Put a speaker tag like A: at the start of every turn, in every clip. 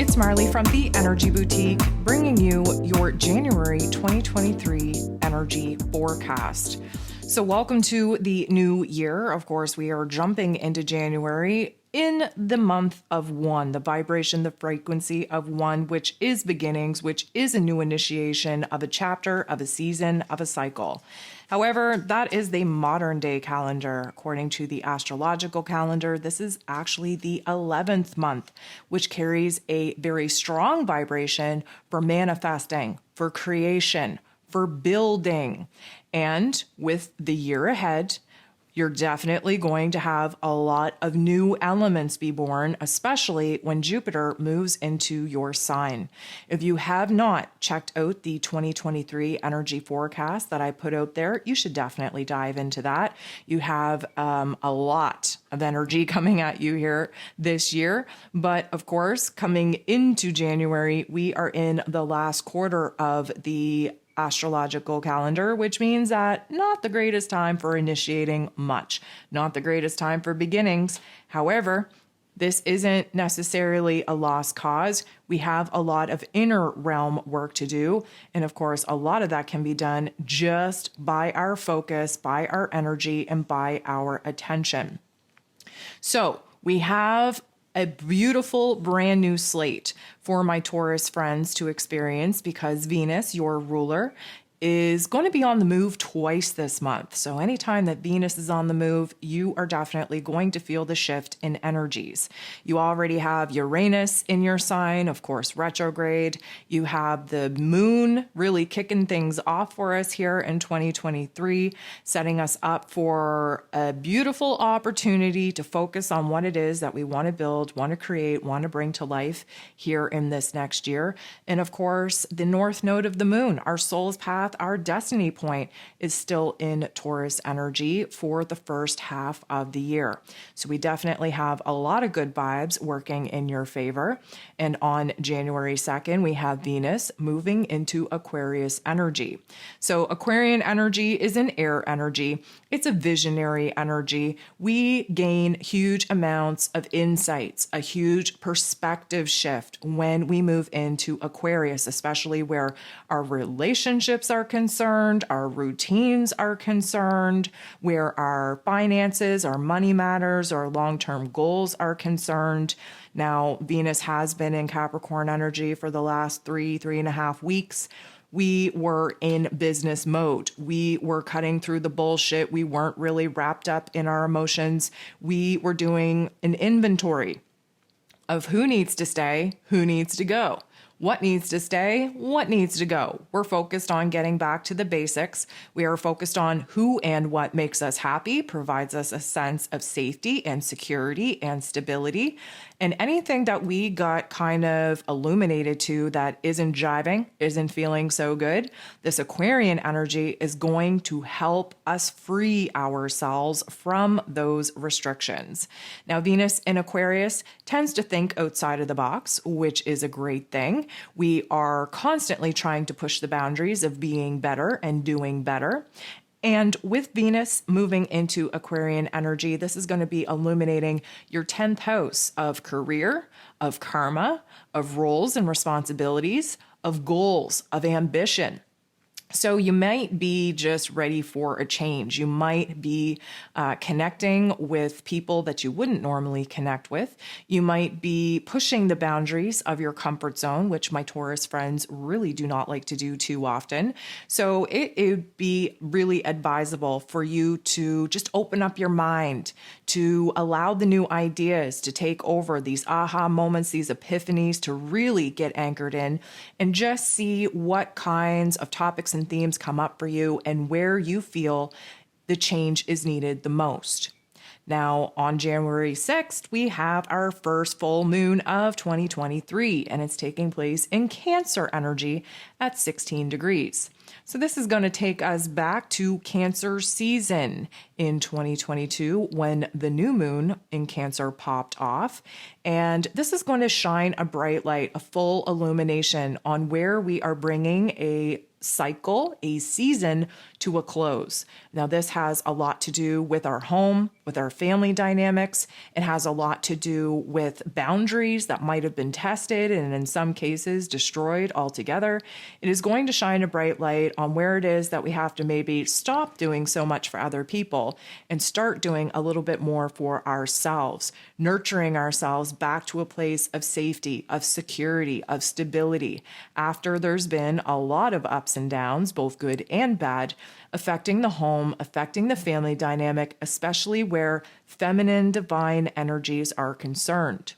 A: It's Marley from the Energy Boutique, bringing you your January 2023 energy forecast. So welcome to the new year. Of course, we are jumping into January in the month of one, the vibration, the frequency of one, which is beginnings, which is a new initiation of a chapter, of a season, of a cycle. However, that is the modern day calendar. According to the astrological calendar, this is actually the 11th month, which carries a very strong vibration for manifesting, for creation, for building. And with the year ahead, you're definitely going to have a lot of new elements be born, especially when Jupiter moves into your sign. If you have not checked out the 2023 energy forecast that I put out there, you should definitely dive into that. You have a lot of energy coming at you here this year. But of course, coming into January, we are in the last quarter of the astrological calendar, which means that not the greatest time for initiating much, not the greatest time for beginnings. However, this isn't necessarily a lost cause. We have a lot of inner realm work to do. And of course, a lot of that can be done just by our focus, by our energy, and by our attention. So we have a beautiful brand new slate for my Taurus friends to experience because Venus, your ruler, is going to be on the move twice this month. So anytime that Venus is on the move, you are definitely going to feel the shift in energies. You already have Uranus in your sign, of course, retrograde. You have the moon really kicking things off for us here in 2023, setting us up for a beautiful opportunity to focus on what it is that we want to build, want to create, want to bring to life here in this next year. And of course, the north node of the moon, our soul's path, our destiny point, is still in Taurus energy for the first half of the year. So we definitely have a lot of good vibes working in your favor. And on January 2nd, we have Venus moving into Aquarius energy. So Aquarian energy is an air energy. It's a visionary energy. We gain huge amounts of insights, a huge perspective shift when we move into Aquarius, especially where our relationships are concerned, our routines are concerned, where our finances, our money matters, our long-term goals are concerned. Now, Venus has been in Capricorn energy for the last 3.5 weeks. We were in business mode. We were cutting through the bullshit. We weren't really wrapped up in our emotions. We were doing an inventory of who needs to stay, who needs to go. What needs to stay? What needs to go? We're focused on getting back to the basics. We are focused on who and what makes us happy, provides us a sense of safety and security and stability. And anything that we got kind of illuminated to that isn't jiving, isn't feeling so good, this Aquarian energy is going to help us free ourselves from those restrictions. Now, Venus in Aquarius tends to think outside of the box, which is a great thing. We are constantly trying to push the boundaries of being better and doing better. And with Venus moving into Aquarian energy, this is going to be illuminating your 10th house of career, of karma, of roles and responsibilities, of goals, of ambition. So you might be just ready for a change. You might be connecting with people that you wouldn't normally connect with. You might be pushing the boundaries of your comfort zone, which my Taurus friends really do not like to do too often. So it would be really advisable for you to just open up your mind, to allow the new ideas to take over, these aha moments, these epiphanies, to really get anchored in and just see what kinds of topics and themes come up for you and where you feel the change is needed the most. Now, on January 6th, we have our first full moon of 2023, and it's taking place in Cancer energy at 16 degrees. So this is going to take us back to Cancer season in 2022 when the new moon in Cancer popped off. And this is going to shine a bright light, a full illumination on where we are bringing a cycle, a season to a close. Now, this has a lot to do with our home, with our family dynamics. It has a lot to do with boundaries that might have been tested and in some cases destroyed altogether. It is going to shine a bright light on where it is that we have to maybe stop doing so much for other people and start doing a little bit more for ourselves, nurturing ourselves back to a place of safety, of security, of stability, after there's been a lot of ups and downs, both good and bad, affecting the home, affecting the family dynamic, especially where feminine divine energies are concerned.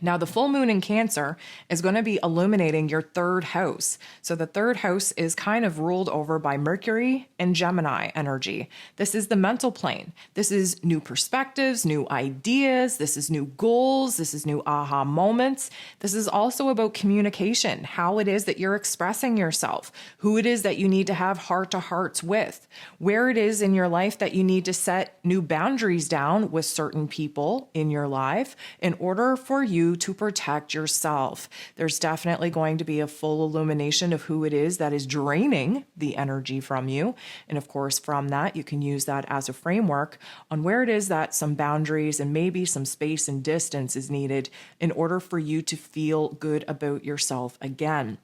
A: Now, the full moon in Cancer is going to be illuminating your third house. So the third house is kind of ruled over by Mercury and Gemini energy. This is the mental plane. This is new perspectives, new ideas. This is new goals. This is new aha moments. This is also about communication, how it is that you're expressing yourself, who it is that you need to have heart-to-hearts with, where it is in your life that you need to set new boundaries down with certain people in your life in order for you to protect yourself. There's definitely going to be a full illumination of who it is that is draining the energy from you. And of course, from that, you can use that as a framework on where it is that some boundaries and maybe some space and distance is needed in order for you to feel good about yourself again.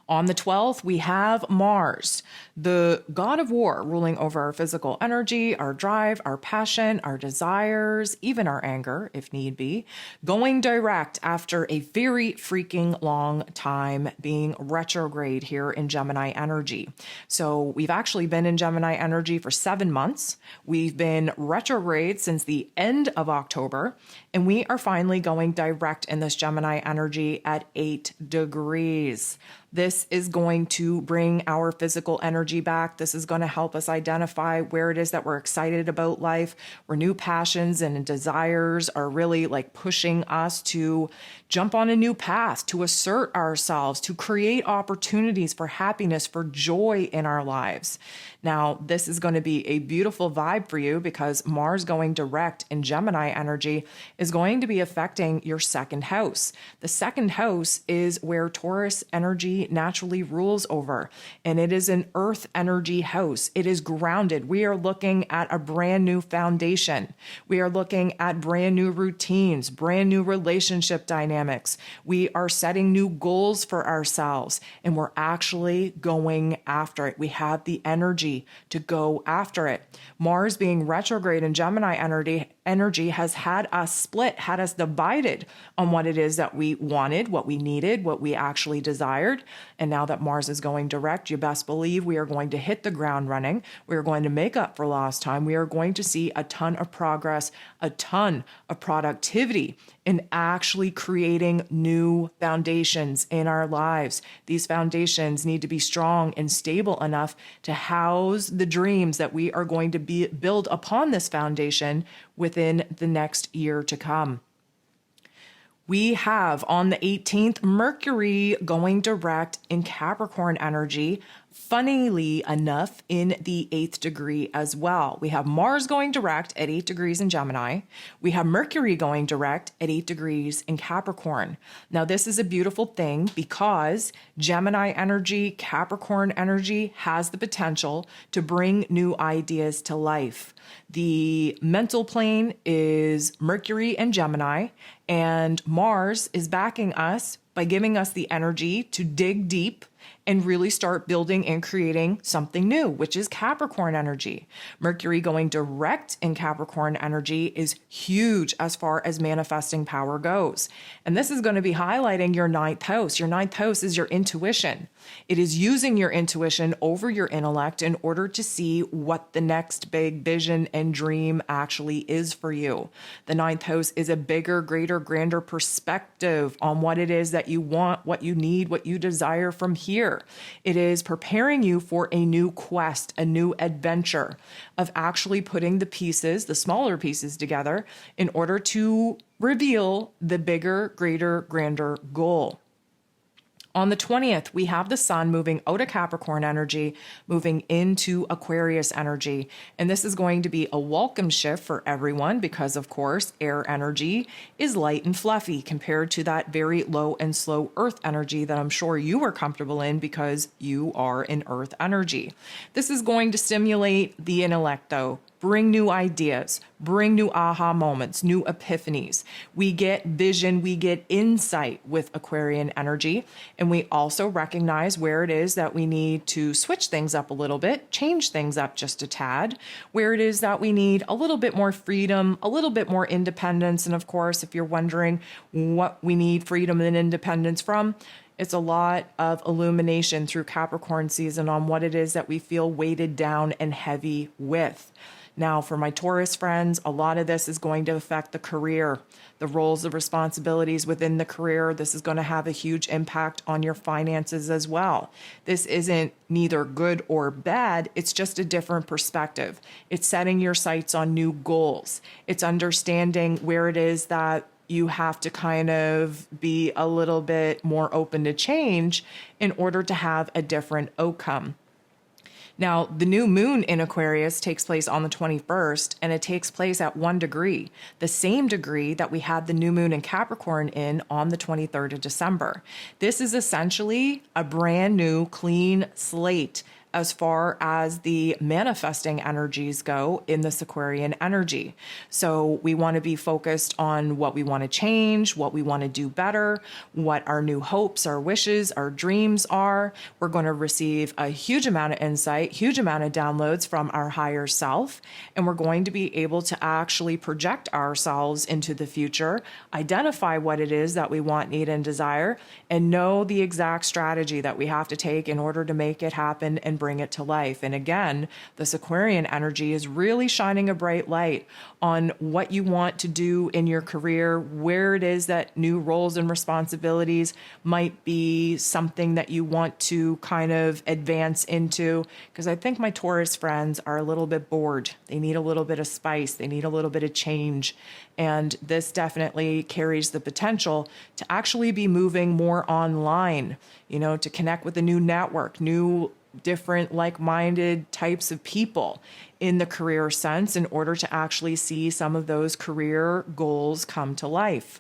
A: On the 12th, we have Mars, the god of war, ruling over our physical energy, our drive, our passion, our desires, even our anger, if need be, going direct after a very freaking long time being retrograde here in Gemini energy. So we've actually been in Gemini energy for 7 months. We've been retrograde since the end of October, and we are finally going direct in this Gemini energy at 8 degrees. This is going to bring our physical energy back. This is going to help us identify where it is that we're excited about life, where new passions and desires are really like pushing us to jump on a new path, to assert ourselves, to create opportunities for happiness, for joy in our lives. Now, this is going to be a beautiful vibe for you because Mars going direct in Gemini energy is going to be affecting your second house. The second house is where Taurus energy naturally rules over, and it is an earth energy house. It is grounded. We are looking at a brand new foundation. We are looking at brand new routines, brand new relationship dynamics. We are setting new goals for ourselves, and we're actually going after it. We have the energy to go after it. Mars being retrograde in Gemini energy has had us split, had us divided on what it is that we wanted, what we needed, what we actually desired. And now that Mars is going direct, you best believe we are going to hit the ground running. We are going to make up for lost time. We are going to see a ton of progress, a ton of productivity in actually creating new foundations in our lives. These foundations need to be strong and stable enough to house the dreams that we are going to build upon this foundation within the next year to come. We have on the 18th, Mercury going direct in Capricorn energy, funnily enough, in the 8th degree as well. We have Mars going direct at 8 degrees in Gemini. We have Mercury going direct at 8 degrees in Capricorn. Now, this is a beautiful thing because Gemini energy, Capricorn energy has the potential to bring new ideas to life. The mental plane is Mercury and Gemini, and Mars is backing us by giving us the energy to dig deep and really start building and creating something new, which is Capricorn energy. Mercury going direct in Capricorn energy is huge as far as manifesting power goes. And this is going to be highlighting your 9th house. Your 9th house is your intuition. It is using your intuition over your intellect in order to see what the next big vision and dream actually is for you. The 9th house is a bigger, greater, grander perspective on what it is that you want, what you need, what you desire from here. It is preparing you for a new quest, a new adventure of actually putting the pieces, the smaller pieces together in order to reveal the bigger, greater, grander goal. On the 20th, we have the sun moving out of Capricorn energy, moving into Aquarius energy. And this is going to be a welcome shift for everyone because, of course, air energy is light and fluffy compared to that very low and slow earth energy that I'm sure you are comfortable in because you are in earth energy. This is going to stimulate the intellect, though. Bring new ideas, bring new aha moments, new epiphanies. We get vision, we get insight with Aquarian energy. And we also recognize where it is that we need to switch things up a little bit, change things up just a tad, where it is that we need a little bit more freedom, a little bit more independence. And of course, if you're wondering what we need freedom and independence from, it's a lot of illumination through Capricorn season on what it is that we feel weighted down and heavy with. Now, for my Taurus friends, a lot of this is going to affect the career, the roles of responsibilities within the career. This is going to have a huge impact on your finances as well. This isn't neither good or bad. It's just a different perspective. It's setting your sights on new goals. It's understanding where it is that you have to kind of be a little bit more open to change in order to have a different outcome. Now, the new moon in Aquarius takes place on the 21st, and it takes place at 1 degree, the same degree that we had the new moon in Capricorn in on the 23rd of December. This is essentially a brand new clean slate as far as the manifesting energies go in this Aquarian energy. So we want to be focused on what we want to change, what we want to do better, what our new hopes, our wishes, our dreams are. We're going to receive a huge amount of insight, huge amount of downloads from our higher self, and we're going to be able to actually project ourselves into the future, identify what it is that we want, need, and desire, and know the exact strategy that we have to take in order to make it happen and bring it to life. And again, this Aquarian energy is really shining a bright light on what you want to do in your career, where it is that new roles and responsibilities might be something that you want to kind of advance into. Because I think my Taurus friends are a little bit bored. They need a little bit of spice. They need a little bit of change. And this definitely carries the potential to actually be moving more online, to connect with a new network, new different like-minded types of people in the career sense in order to actually see some of those career goals come to life.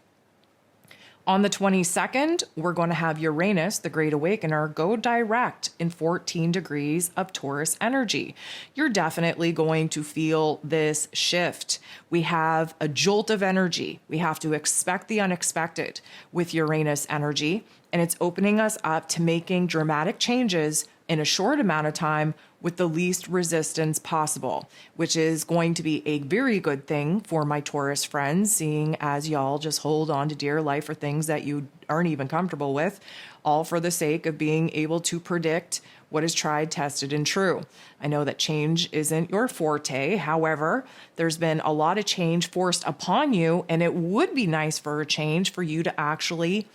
A: On the 22nd, we're going to have Uranus, the Great Awakener, go direct in 14 degrees of Taurus energy. You're definitely going to feel this shift. We have a jolt of energy. We have to expect the unexpected with Uranus energy, and it's opening us up to making dramatic changes in a short amount of time with the least resistance possible, which is going to be a very good thing for my Taurus friends, seeing as y'all just hold on to dear life for things that you aren't even comfortable with, all for the sake of being able to predict what is tried, tested, and true. I know that change isn't your forte. However, there's been a lot of change forced upon you, and it would be nice for a change for you to actually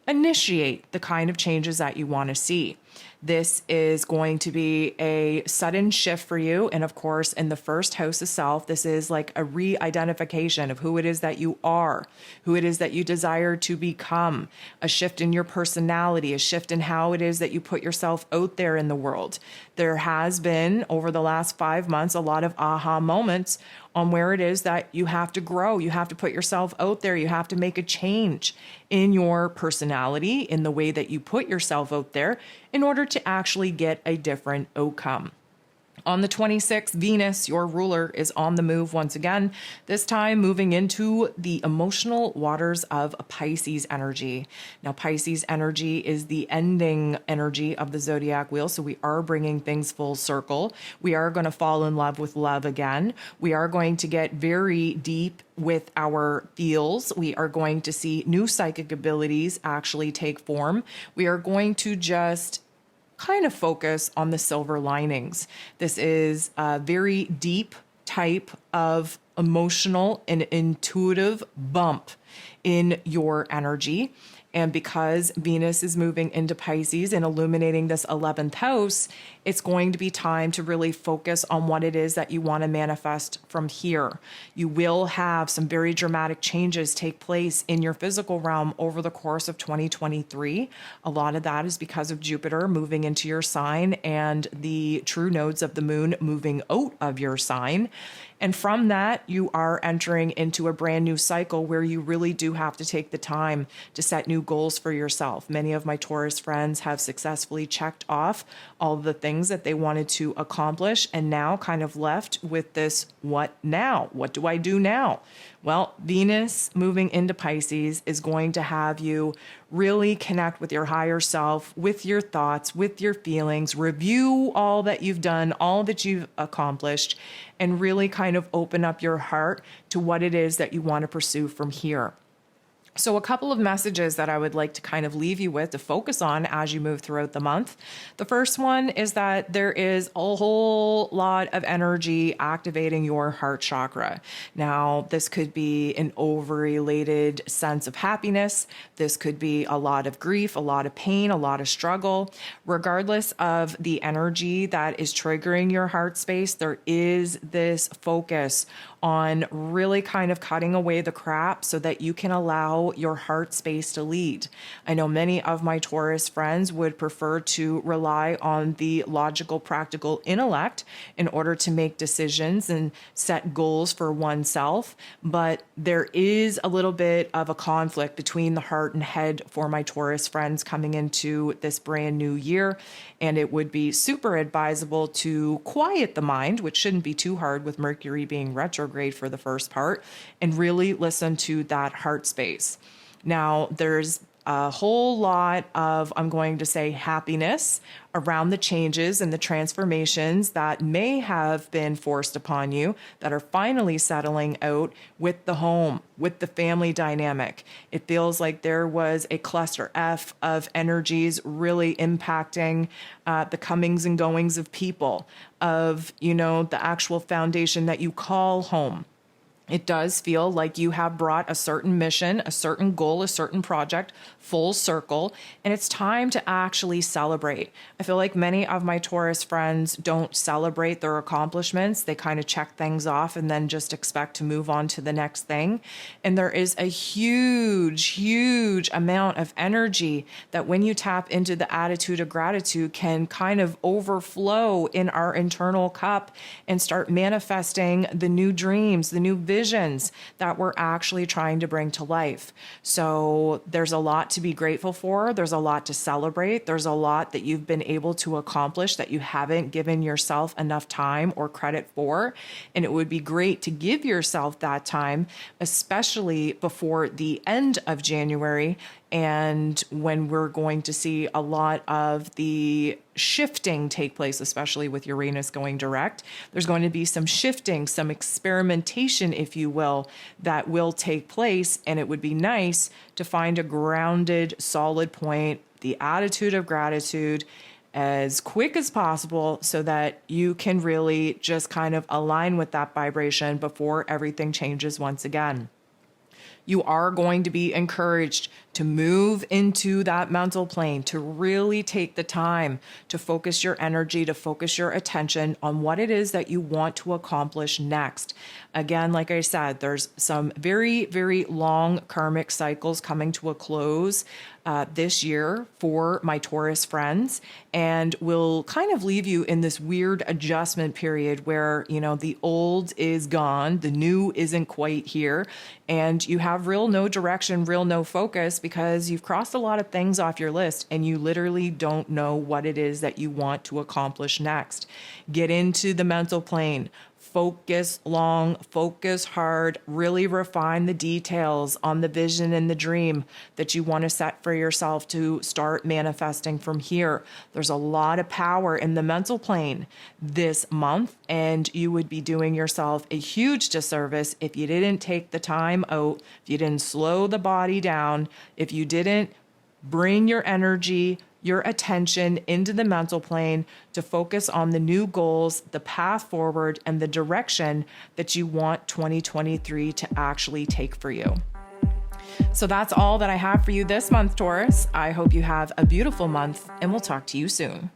A: initiate the kind of changes that you want to see. This is going to be a sudden shift for you. And of course, in the first house of self, this is like a re-identification of who it is that you are, who it is that you desire to become, a shift in your personality, a shift in how it is that you put yourself out there in the world. There has been, over the last 5 months, a lot of aha moments on where it is that you have to grow. You have to put yourself out there. You have to make a change in your personality, in the way that you put yourself out there in order to actually get a different outcome. On the 26th, Venus, your ruler, is on the move once again, this time moving into the emotional waters of Pisces energy. Now, Pisces energy is the ending energy of the zodiac wheel, so we are bringing things full circle. We are going to fall in love with love again. We are going to get very deep with our feels. We are going to see new psychic abilities actually take form. We are going to just kind of focus on the silver linings. This is a very deep type of emotional and intuitive bump in your energy. And because Venus is moving into Pisces and illuminating this 11th house, it's going to be time to really focus on what it is that you want to manifest from here. You will have some very dramatic changes take place in your physical realm over the course of 2023. A lot of that is because of Jupiter moving into your sign and the true nodes of the moon moving out of your sign. And from that, you are entering into a brand new cycle where you really do have to take the time to set new goals for yourself. Many of my Taurus friends have successfully checked off all of the things that they wanted to accomplish and now kind of left with this, what now? What do I do now? Well, Venus moving into Pisces is going to have you really connect with your higher self, with your thoughts, with your feelings, review all that you've done, all that you've accomplished, and really kind of open up your heart to what it is that you want to pursue from here. So a couple of messages that I would like to kind of leave you with to focus on as you move throughout the month. The first one is that there is a whole lot of energy activating your heart chakra. Now, this could be an overrelated sense of happiness. This could be a lot of grief, a lot of pain, a lot of struggle. Regardless of the energy that is triggering your heart space, there is this focus on really kind of cutting away the crap so that you can allow your heart space to lead. I know many of my Taurus friends would prefer to rely on the logical, practical intellect in order to make decisions and set goals for oneself, but there is a little bit of a conflict between the heart and head for my Taurus friends coming into this brand new year, and it would be super advisable to quiet the mind, which shouldn't be too hard with Mercury being retrograde for the first part, and really listen to that heart space. Now, there's a whole lot of, I'm going to say, happiness around the changes and the transformations that may have been forced upon you that are finally settling out with the home, with the family dynamic. It feels like there was a cluster F of energies really impacting the comings and goings of people, of, the actual foundation that you call home. It does feel like you have brought a certain mission, a certain goal, a certain project full circle, and it's time to actually celebrate. I feel like many of my Taurus friends don't celebrate their accomplishments. They kind of check things off and then just expect to move on to the next thing. And there is a huge, huge amount of energy that when you tap into the attitude of gratitude can kind of overflow in our internal cup and start manifesting the new dreams, the new visions that we're actually trying to bring to life. So there's a lot to be grateful for. There's a lot to celebrate. There's a lot that you've been able to accomplish that you haven't given yourself enough time or credit for. And it would be great to give yourself that time, especially before the end of January, and when we're going to see a lot of the shifting take place, especially with Uranus going direct. There's going to be some shifting, some experimentation, if you will, that will take place. And it would be nice to find a grounded, solid point, the attitude of gratitude, as quick as possible so that you can really just kind of align with that vibration before everything changes once again. You are going to be encouraged to move into that mental plane, to really take the time to focus your energy, to focus your attention on what it is that you want to accomplish next. Again, like I said, there's some very, very long karmic cycles coming to a close this year for my Taurus friends, and will kind of leave you in this weird adjustment period where, the old is gone, the new isn't quite here, and you have real no direction, real no focus, because you've crossed a lot of things off your list and you literally don't know what it is that you want to accomplish next. Get into the mental plane. Focus long, focus hard, really refine the details on the vision and the dream that you want to set for yourself to start manifesting from here. There's a lot of power in the mental plane this month, and you would be doing yourself a huge disservice if you didn't take the time out, if you didn't slow the body down, if you didn't bring your energy, your attention into the mental plane to focus on the new goals, the path forward, and the direction that you want 2023 to actually take for you. So that's all that I have for you this month, Taurus. I hope you have a beautiful month, and we'll talk to you soon.